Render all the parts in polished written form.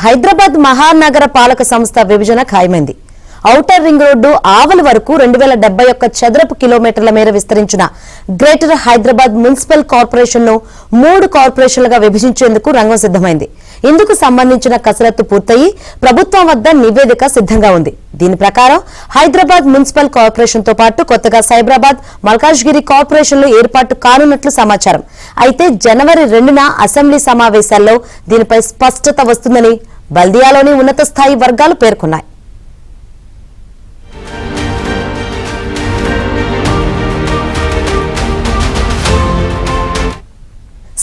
హైదరాబాద్ మహానగర పాలక సంస్థ విభజన ఖాయమైంది. ఔటర్ రింగ్ రోడ్డు ఆవలి వరకు 2071 చదరపు కిలోమీటర్ల మేర విస్తరించిన గ్రేటర్ హైదరాబాద్ మున్సిపల్ కార్పొరేషన్ ను 3 కార్పొరేషన్లుగా విభజించేందుకు రంగం సిద్ధమైంది. ఇందుకు సంబంధించిన కసరత్తు పూర్తయి ప్రభుత్వం వద్ద నివేదిక సిద్ధంగా ఉంది. దీని ప్రకారం హైదరాబాద్ మున్సిపల్ కార్పొరేషన్ తో పాటు కొత్తగా సైబరాబాద్, మల్కాజ్గిరి కార్పొరేషన్లు ఏర్పాటు కానున్నట్లు సమాచారం. అయితే జనవరి 2న అసెంబ్లీ సమావేశాల్లో దీనిపై స్పష్టత వస్తుందని బల్దియాలోని ఉన్నత స్థాయి వర్గాలు పేర్కొన్నాయి.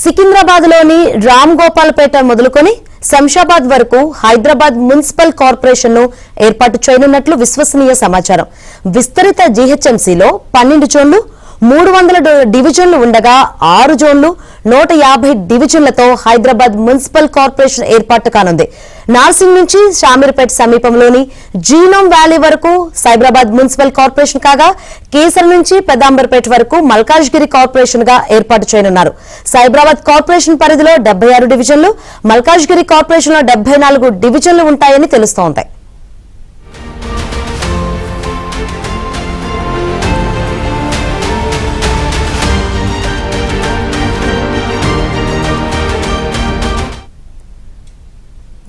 సికింద్రాబాద్ లోని రామ్ గోపాల్పేట మొదలుకొని శంషాబాద్ వరకు హైదరాబాద్ మున్సిపల్ కార్పొరేషన్ ను ఏర్పాటు చేయనున్నట్లు విశ్వసనీయ సమాచారం. విస్తరిత జీహెచ్ఎంసీలో 12 జోన్లు, 300 డివిజన్లు ఉండగా 6 జోన్లు, 150 డివిజన్లతో హైదరాబాద్ మున్సిపల్ కార్పొరేషన్ ఏర్పాటు కానుంది. నార్సింగ్ నుంచి షామీర్పేట సమీపంలోని జీనోమ్ వ్యాలీ వరకు సైబరాబాద్ మున్సిపల్ కార్పొరేషన్ కాగా, కేసర్ నుంచి పెద్దాంబర్పేట వరకు మల్కాజ్గిరి కార్పొరేషన్ గా ఏర్పాటు చేయనున్నారు. సైబరాబాద్ కార్పొరేషన్ పరిధిలో 76 డివిజన్లు, మల్కాజ్గిరి కార్పొరేషన్ లో 74 డివిజన్లు ఉంటాయని తెలుస్తోంది.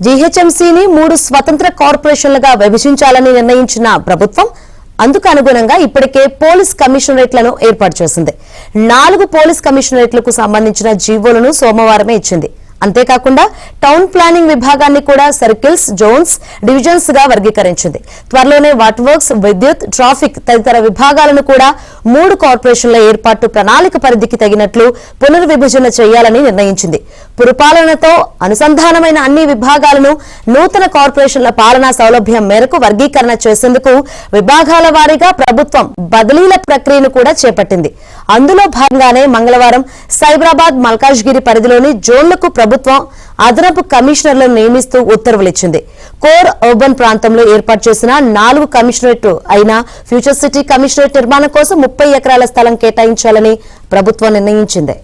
జీహెచ్ఎంసీని 3 స్వతంత్ర కార్పొరేషన్లుగా విభజించాలని నిర్ణయించిన ప్రభుత్వం అందుకు అనుగుణంగా ఇప్పటికే పోలీస్ కమిషనరేట్లను ఏర్పాటు చేసింది. 4 పోలీస్ కమిషనరేట్లకు సంబంధించిన జీవోలను సోమవారమే ఇచ్చింది. అంతేకాకుండా టౌన్ ప్లానింగ్ విభాగాన్ని కూడా సర్కిల్స్, జోన్స్, డివిజన్స్ గా వర్గీకరించింది. త్వరలోనే వాటర్ వర్క్స్, విద్యుత్, ట్రాఫిక్ తదితర విభాగాలను కూడా 3 కార్పొరేషన్ల ఏర్పాటు ప్రణాళిక పరిధికి తగినట్లు పునర్విభజన చేయాలని నిర్ణయించింది. పురపాలనతో అనుసంధానమైన అన్ని విభాగాలను నూతన కార్పొరేషన్ల పాలనా సౌలభ్యం మేరకు వర్గీకరణ చేసేందుకు విభాగాల వారీగా ప్రభుత్వం బదిలీల ప్రక్రియను కూడా చేపట్టింది. అందులో భాగంగానే మంగళవారం సైబరాబాద్, మల్కాజ్గిరి పరిధిలోని జోన్లకు ప్రభుత్వం అదనపు కమిషనర్లను నియమిస్తూ ఉత్తర్వులిచ్చింది. కోర్ అర్బన్ ప్రాంతంలో ఏర్పాటు చేసిన 4 కమిషనరేట్ అయిన ఫ్యూచర్ సిటీ కమిషనరేట్ నిర్మాణం కోసం 30 ఎకరాల స్థలం కేటాయించాలని ప్రభుత్వం నిర్ణయించింది.